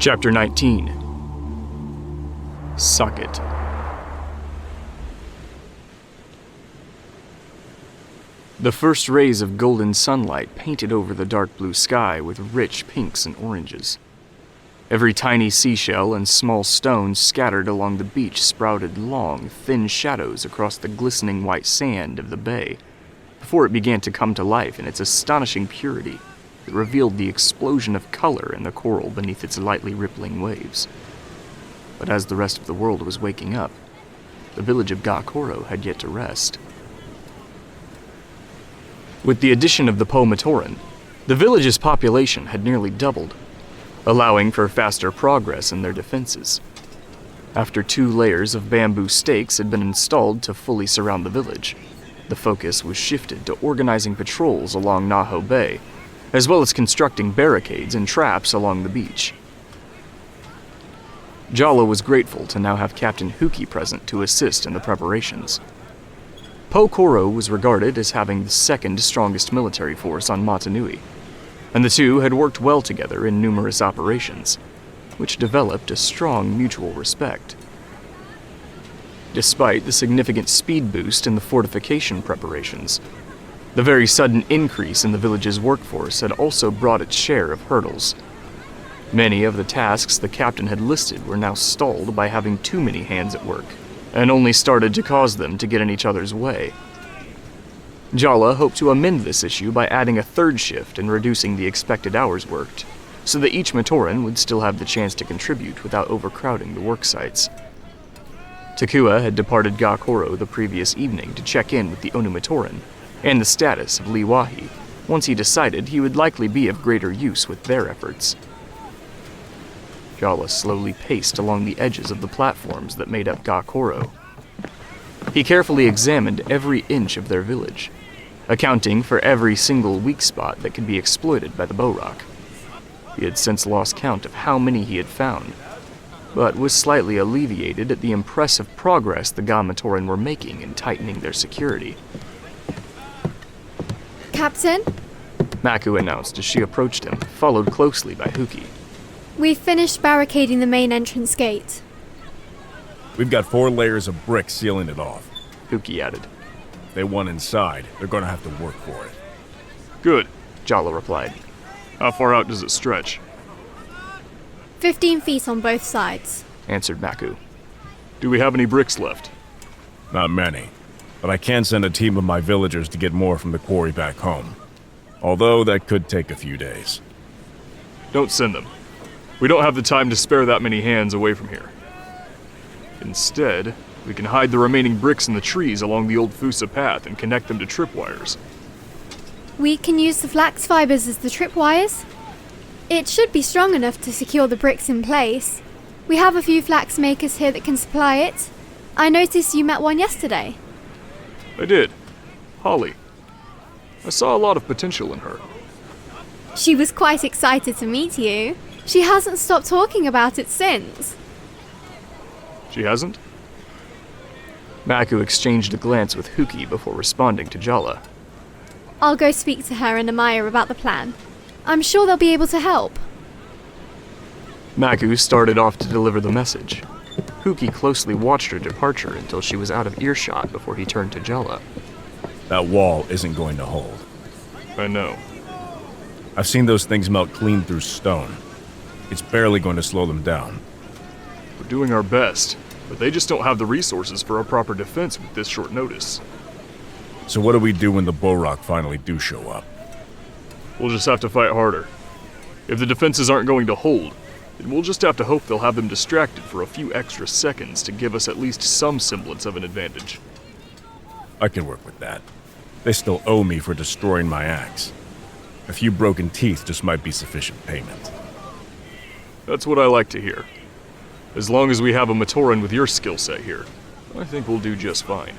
Chapter 19. Socket. The first rays of golden sunlight painted over the dark blue sky with rich pinks and oranges. Every tiny seashell and small stone scattered along the beach sprouted long, thin shadows across the glistening white sand of the bay, before it began to come to life in its astonishing purity that revealed the explosion of color in the coral beneath its lightly rippling waves. But as the rest of the world was waking up, the village of Gakoro had yet to rest. With the addition of the Pomatoran, the village's population had nearly doubled, allowing for faster progress in their defenses. After 2 layers of bamboo stakes had been installed to fully surround the village, the focus was shifted to organizing patrols along Naho Bay, as well as constructing barricades and traps along the beach. Jalla was grateful to now have Captain Hewkii present to assist in the preparations. Pokoro was regarded as having the second strongest military force on Motunui, and the two had worked well together in numerous operations, which developed a strong mutual respect. Despite the significant speed boost in the fortification preparations, the very sudden increase in the village's workforce had also brought its share of hurdles. Many of the tasks the captain had listed were now stalled by having too many hands at work, and only started to cause them to get in each other's way. Jalla hoped to amend this issue by adding a 3rd shift and reducing the expected hours worked, so that each Matoran would still have the chance to contribute without overcrowding the work sites. Takua had departed Gakoro the previous evening to check in with the Onumatoran and the status of Liwahi, once he decided he would likely be of greater use with their efforts. Jalla slowly paced along the edges of the platforms that made up Gakoro. He carefully examined every inch of their village, accounting for every single weak spot that could be exploited by the Bohrok. He had since lost count of how many he had found, but was slightly alleviated at the impressive progress the Gamatoran were making in tightening their security. Captain? Macku announced as she approached him, followed closely by Hewkii. We've finished barricading the main entrance gate. We've got 4 layers of brick sealing it off. Hewkii added. If they want inside, they're gonna have to work for it. Good, Jalla replied. How far out does it stretch? 15 feet on both sides, answered Macku. Do we have any bricks left? Not many, but I can send a team of my villagers to get more from the quarry back home. Although that could take a few days. Don't send them. We don't have the time to spare that many hands away from here. Instead, we can hide the remaining bricks in the trees along the old Fusa path and connect them to tripwires. We can use the flax fibers as the tripwires. It should be strong enough to secure the bricks in place. We have a few flax makers here that can supply it. I noticed you met one yesterday. I did. Holly. I saw a lot of potential in her. She was quite excited to meet you. She hasn't stopped talking about it since. She hasn't? Macku exchanged a glance with Hewkii before responding to Jalla. I'll go speak to her and Amaya about the plan. I'm sure they'll be able to help. Macku started off to deliver the message. Hewkii closely watched her departure until she was out of earshot before he turned to Jalla. That wall isn't going to hold. I know. I've seen those things melt clean through stone. It's barely going to slow them down. We're doing our best, but they just don't have the resources for a proper defense with this short notice. So what do we do when the Bohrok finally do show up? We'll just have to fight harder. If the defenses aren't going to hold, then we'll just have to hope they'll have them distracted for a few extra seconds to give us at least some semblance of an advantage. I can work with that. They still owe me for destroying my axe. A few broken teeth just might be sufficient payment. That's what I like to hear. As long as we have a Matoran with your skill set here, I think we'll do just fine.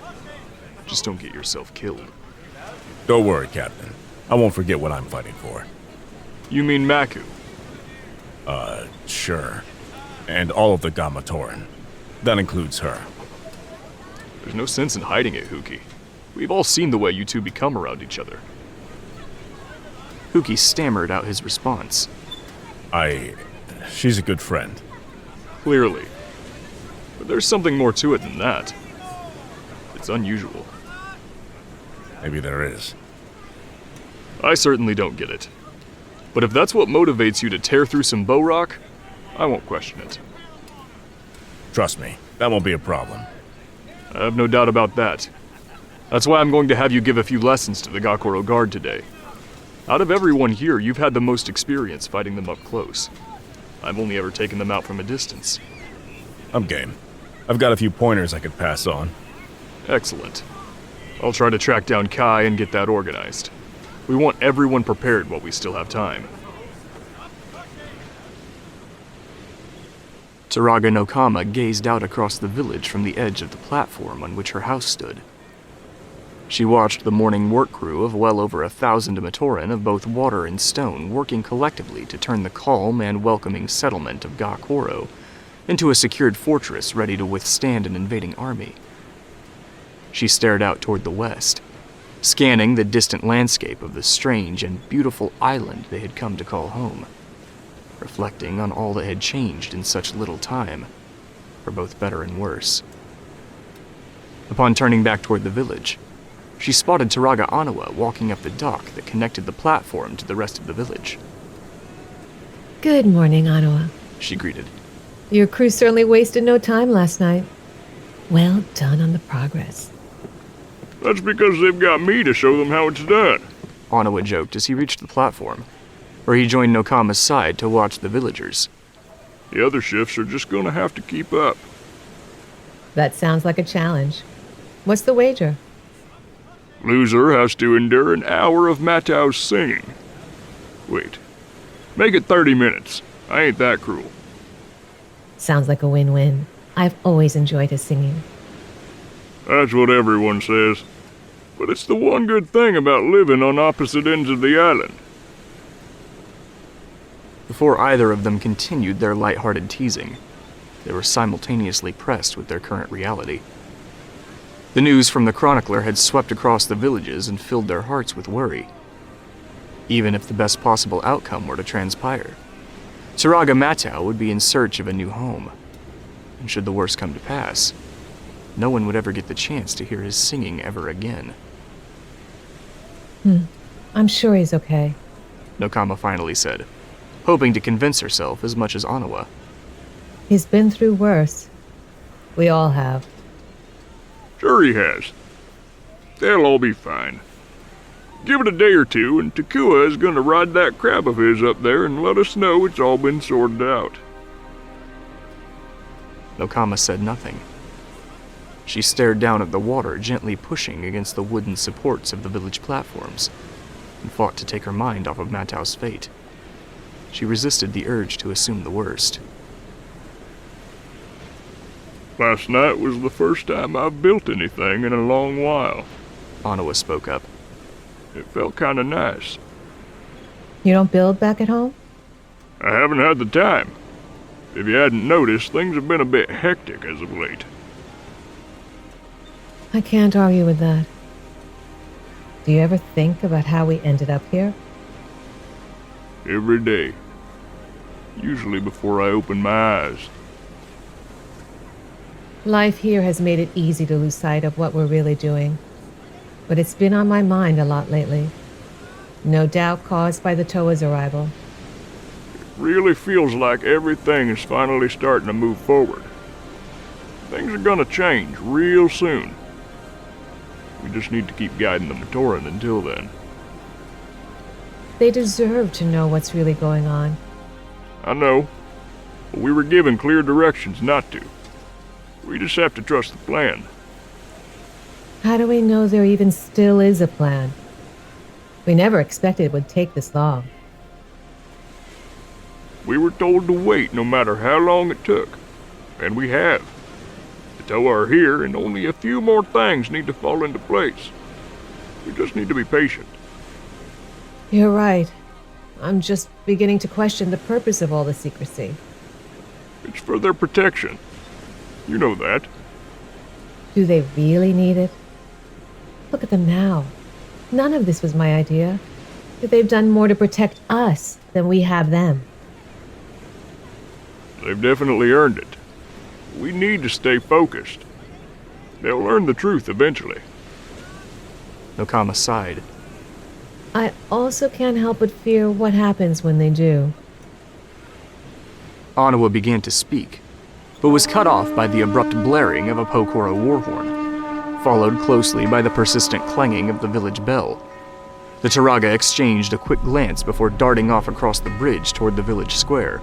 Just don't get yourself killed. Don't worry, Captain. I won't forget what I'm fighting for. You mean Macku? Sure. And all of the Gamatoran. That includes her. There's no sense in hiding it, Hewkii. We've all seen the way you two become around each other. Hewkii stammered out his response. I She's a good friend. Clearly. But there's something more to it than that. It's unusual. Maybe there is. I certainly don't get it. But if that's what motivates you to tear through some Bohrok, I won't question it. Trust me, that won't be a problem. I have no doubt about that. That's why I'm going to have you give a few lessons to the Gakuro Guard today. Out of everyone here, you've had the most experience fighting them up close. I've only ever taken them out from a distance. I'm game. I've got a few pointers I could pass on. Excellent. I'll try to track down Kai and get that organized. We want everyone prepared while we still have time. Turaga Nokama gazed out across the village from the edge of the platform on which her house stood. She watched the morning work crew of well over 1,000 Matoran of both water and stone working collectively to turn the calm and welcoming settlement of Gakuro into a secured fortress ready to withstand an invading army. She stared out toward the west, scanning the distant landscape of the strange and beautiful island they had come to call home, reflecting on all that had changed in such little time, for both better and worse. Upon turning back toward the village, she spotted Turaga Onewa walking up the dock that connected the platform to the rest of the village. Good morning, Onewa. She greeted. Your crew certainly wasted no time last night. Well done on the progress. That's because they've got me to show them how it's done. Onewa joked as he reached the platform, where he joined Nokama's side to watch the villagers. The other shifts are just gonna have to keep up. That sounds like a challenge. What's the wager? Loser has to endure an hour of Matau's singing. Wait. Make it 30 minutes. I ain't that cruel. Sounds like a win-win. I've always enjoyed his singing. That's what everyone says. But it's the one good thing about living on opposite ends of the island. Before either of them continued their light-hearted teasing, they were simultaneously pressed with their current reality. The news from the chronicler had swept across the villages and filled their hearts with worry. Even if the best possible outcome were to transpire, Turaga Matau would be in search of a new home. And should the worst come to pass, no one would ever get the chance to hear his singing ever again. I'm sure he's okay. Nokama finally said, hoping to convince herself as much as Onewa. He's been through worse. We all have. Sure he has. They'll all be fine. Give it a day or two, and Takua is gonna ride that crab of his up there and let us know it's all been sorted out. Nokama said nothing. She stared down at the water gently pushing against the wooden supports of the village platforms, and fought to take her mind off of Matau's fate. She resisted the urge to assume the worst. Last night was the first time I've built anything in a long while. Onewa spoke up. It felt kinda nice. You don't build back at home? I haven't had the time. If you hadn't noticed, things have been a bit hectic as of late. I can't argue with that. Do you ever think about how we ended up here? Every day. Usually before I open my eyes. Life here has made it easy to lose sight of what we're really doing. But it's been on my mind a lot lately. No doubt caused by the Toa's arrival. Really feels like everything is finally starting to move forward. Things are gonna change real soon. We just need to keep guiding the Matoran until then. They deserve to know what's really going on. I know, but we were given clear directions not to. We just have to trust the plan. How do we know there even still is a plan? We never expected it would take this long. We were told to wait no matter how long it took. And we have. The Toa are here, and only a few more things need to fall into place. We just need to be patient. You're right. I'm just beginning to question the purpose of all the secrecy. It's for their protection. You know that. Do they really need it? Look at them now. None of this was my idea. But they've done more to protect us than we have them. They've definitely earned it. We need to stay focused. They'll learn the truth eventually. Nokama sighed. I also can't help but fear what happens when they do. Onewa began to speak, but was cut off by the abrupt blaring of a Pokora war horn, followed closely by the persistent clanging of the village bell. The Turaga exchanged a quick glance before darting off across the bridge toward the village square.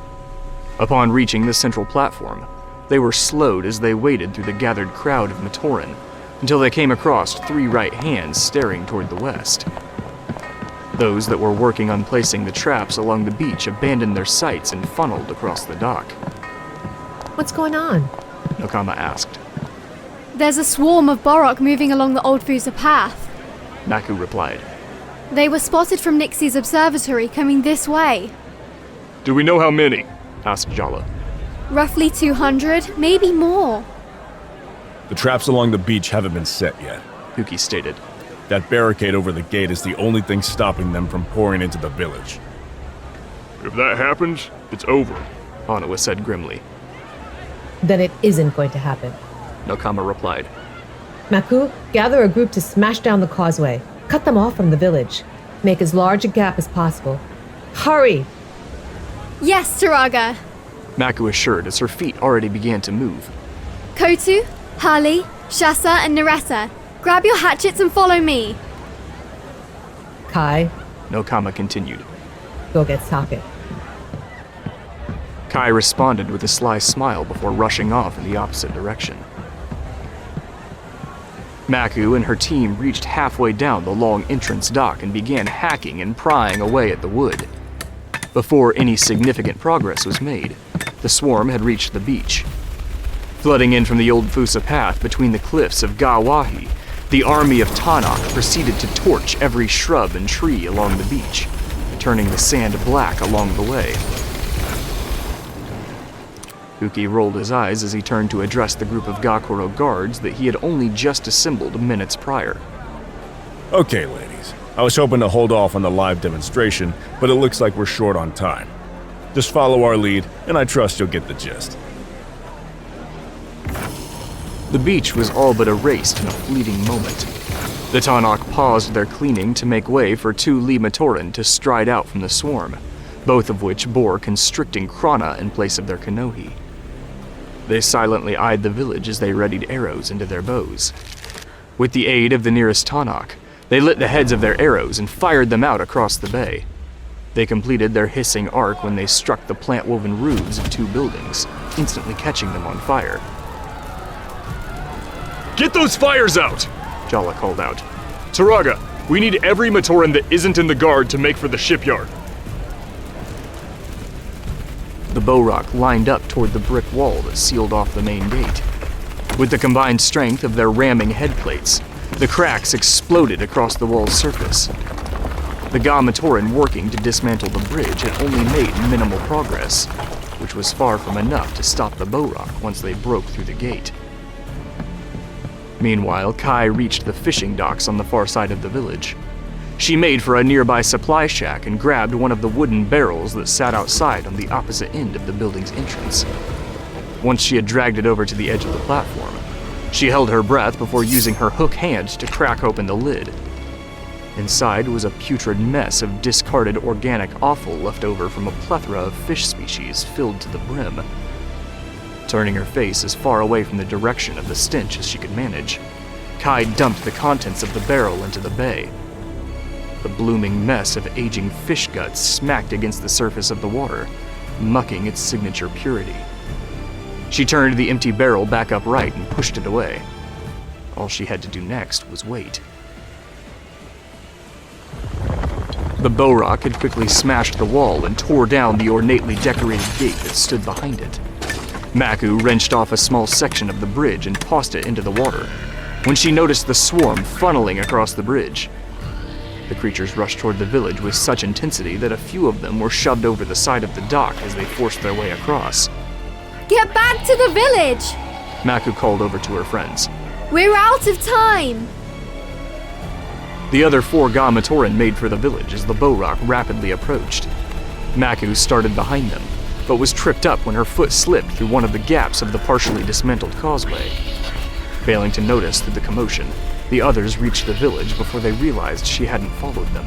Upon reaching the central platform, they were slowed as they waded through the gathered crowd of Matoran until they came across 3 right hands staring toward the west. Those that were working on placing the traps along the beach abandoned their sights and funneled across the dock. What's going on? Nokama asked. There's a swarm of Bohrok moving along the Old Fusa path. Macku replied. They were spotted from Nixie's observatory coming this way. Do we know how many? Asked Jalla. Roughly 200, maybe more. The traps along the beach haven't been set yet. Hewkii stated. That barricade over the gate is the only thing stopping them from pouring into the village. If that happens, it's over. Onewa said grimly. Then it isn't going to happen. Nokama replied. Macku, gather a group to smash down the causeway. Cut them off from the village. Make as large a gap as possible. Hurry! Yes, Turaga. Macku assured as her feet already began to move. Kotu, Harley, Shasa, and Narrator, grab your hatchets and follow me. Kai, Nokama continued. go get Socket. Kai responded with a sly smile before rushing off in the opposite direction. Macku and her team reached halfway down the long entrance dock and began hacking and prying away at the wood. Before any significant progress was made, the swarm had reached the beach. Flooding in from the old Fusa path between the cliffs of Gawahi, the army of Tanakh proceeded to torch every shrub and tree along the beach, turning the sand black along the way. Hewkii rolled his eyes as he turned to address the group of Gakuro guards that he had only just assembled minutes prior. Okay, ladies. I was hoping to hold off on the live demonstration, but it looks like we're short on time. Just follow our lead, and I trust you'll get the gist. The beach was all but erased in a fleeting moment. The Tanakh paused their cleaning to make way for 2 Li Matoran to stride out from the swarm, both of which bore constricting krana in place of their kanohi. They silently eyed the village as they readied arrows into their bows. With the aid of the nearest Tanakh, they lit the heads of their arrows and fired them out across the bay. They completed their hissing arc when they struck the plant-woven roofs of 2 buildings, instantly catching them on fire. Get those fires out! Jalla called out. Turaga, we need every Matoran that isn't in the guard to make for the shipyard. The Bohrok lined up toward the brick wall that sealed off the main gate. With the combined strength of their ramming headplates, the cracks exploded across the wall's surface. The Ga Matoran working to dismantle the bridge had only made minimal progress, which was far from enough to stop the Bohrok once they broke through the gate. Meanwhile, Kai reached the fishing docks on the far side of the village. She made for a nearby supply shack and grabbed one of the wooden barrels that sat outside on the opposite end of the building's entrance. Once she had dragged it over to the edge of the platform, she held her breath before using her hook hand to crack open the lid. Inside was a putrid mess of discarded organic offal left over from a plethora of fish species filled to the brim. Turning her face as far away from the direction of the stench as she could manage, Kai dumped the contents of the barrel into the bay. The blooming mess of aging fish guts smacked against the surface of the water, mucking its signature purity. She turned the empty barrel back upright and pushed it away. All she had to do next was wait. The Bohrok had quickly smashed the wall and tore down the ornately decorated gate that stood behind it. Macku wrenched off a small section of the bridge and tossed it into the water, when she noticed the swarm funneling across the bridge. The creatures rushed toward the village with such intensity that a few of them were shoved over the side of the dock as they forced their way across. Get back to the village! Macku called over to her friends. We're out of time! The other 4 Ga Matoran made for the village as the Bohrok rapidly approached. Macku started behind them, but was tripped up when her foot slipped through one of the gaps of the partially dismantled causeway. Failing to notice through the commotion, the others reached the village before they realized she hadn't followed them.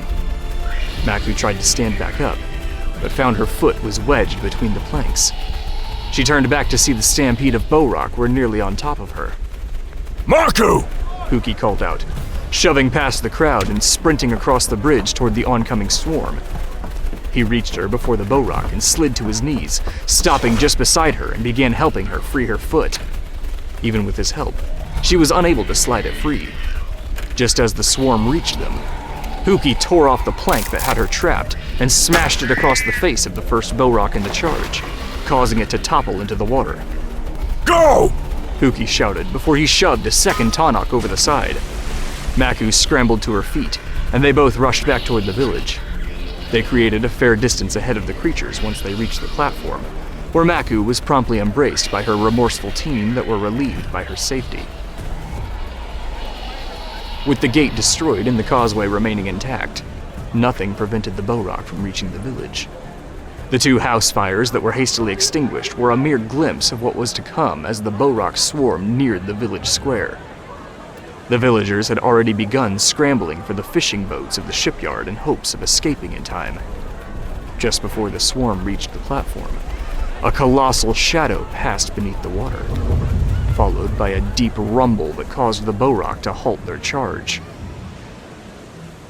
Macku tried to stand back up, but found her foot was wedged between the planks. She turned back to see the stampede of Bohrok were nearly on top of her. Macku! Hewkii called out, shoving past the crowd and sprinting across the bridge toward the oncoming swarm. He reached her before the Bohrok and slid to his knees, stopping just beside her and began helping her free her foot. Even with his help, she was unable to slide it free. Just as the swarm reached them, Hewkii tore off the plank that had her trapped and smashed it across the face of the first Bohrok in the charge, causing it to topple into the water. Go! Hewkii shouted before he shoved a second Tanakh over the side. Macku scrambled to her feet, and they both rushed back toward the village. They created a fair distance ahead of the creatures once they reached the platform, where Macku was promptly embraced by her remorseful team that were relieved by her safety. With the gate destroyed and the causeway remaining intact, nothing prevented the Bohrok from reaching the village. The two house fires that were hastily extinguished were a mere glimpse of what was to come as the Bohrok swarm neared the village square. The villagers had already begun scrambling for the fishing boats of the shipyard in hopes of escaping in time. Just before the swarm reached the platform, a colossal shadow passed beneath the water, followed by a deep rumble that caused the Bohrok to halt their charge.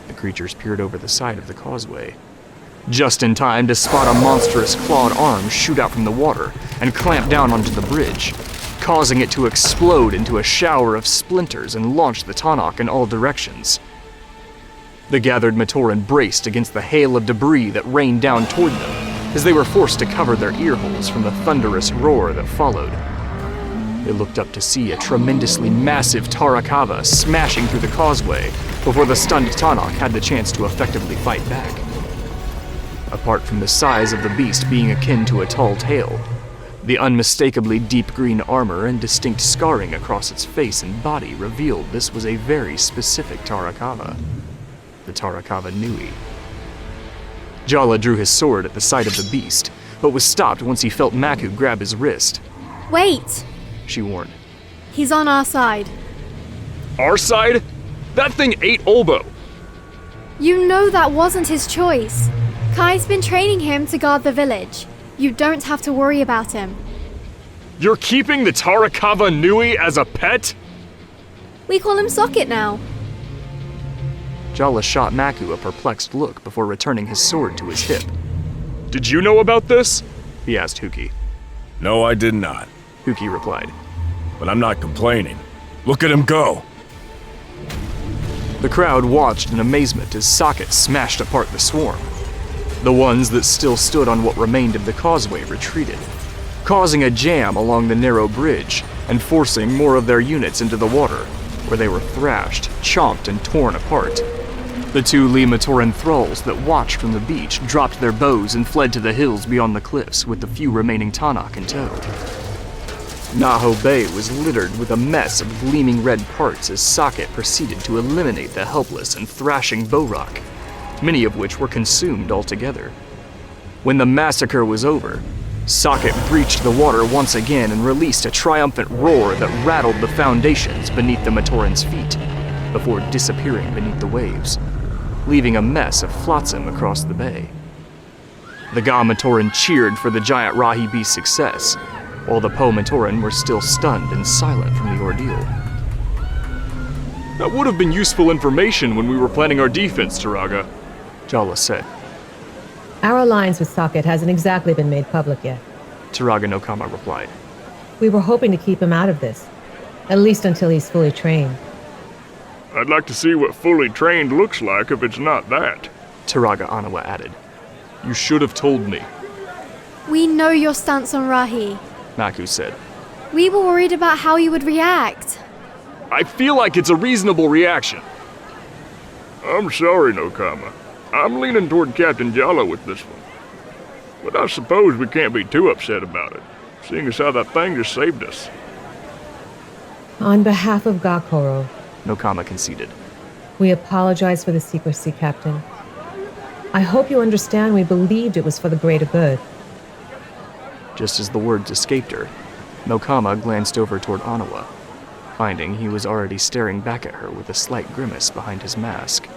The creatures peered over the side of the causeway, just in time to spot a monstrous clawed arm shoot out from the water and clamp down onto the bridge, causing it to explode into a shower of splinters and launch the Tanakh in all directions. The gathered Matoran braced against the hail of debris that rained down toward them as they were forced to cover their ear holes from the thunderous roar that followed. They looked up to see a tremendously massive Turaga smashing through the causeway before the stunned Tanakh had the chance to effectively fight back. Apart from the size of the beast being akin to a tall tail, the unmistakably deep green armor and distinct scarring across its face and body revealed this was a very specific Turaga, the Turaga Nui. Jalla drew his sword at the sight of the beast, but was stopped once he felt Macku grab his wrist. Wait! She warned. He's on our side. Our side? That thing ate Olbo. You know that wasn't his choice. Kai's been training him to guard the village. You don't have to worry about him. You're keeping the Turaga Nui as a pet? We call him Socket now. Jalla shot Macku a perplexed look before returning his sword to his hip. Did you know about this? He asked Hewkii. No, I did not. Hewkii replied. But I'm not complaining. Look at him go! The crowd watched in amazement as Socket smashed apart the swarm. The ones that still stood on what remained of the causeway retreated, causing a jam along the narrow bridge and forcing more of their units into the water, where they were thrashed, chomped, and torn apart. The two Lee Matoran thralls that watched from the beach dropped their bows and fled to the hills beyond the cliffs with the few remaining Tanakh in tow. Naho Bay was littered with a mess of gleaming red parts as Socket proceeded to eliminate the helpless and thrashing Bohrok, many of which were consumed altogether. When the massacre was over, Socket breached the water once again and released a triumphant roar that rattled the foundations beneath the Matoran's feet, before disappearing beneath the waves, leaving a mess of flotsam across the bay. The Ga Matoran cheered for the giant Rahibi's success, while the Po Matoran were still stunned and silent from the ordeal. That would have been useful information when we were planning our defense, Turaga, Jalla said. Our alliance with Socket hasn't exactly been made public yet. Turaga Nokama replied. We were hoping to keep him out of this, at least until he's fully trained. I'd like to see what fully trained looks like if it's not that, Turaga Onewa added. You should have told me. We know your stance on Rahi. Macku said. We were worried about how you would react. I feel like it's a reasonable reaction. I'm sorry, Nokama. I'm leaning toward Captain Jalla with this one. But I suppose we can't be too upset about it, seeing as how that thing just saved us. On behalf of Gakoro, Nokama conceded. we apologize for the secrecy, Captain. I hope you understand we believed it was for the greater good. Just as the words escaped her, Nokama glanced over toward Onewa, finding he was already staring back at her with a slight grimace behind his mask.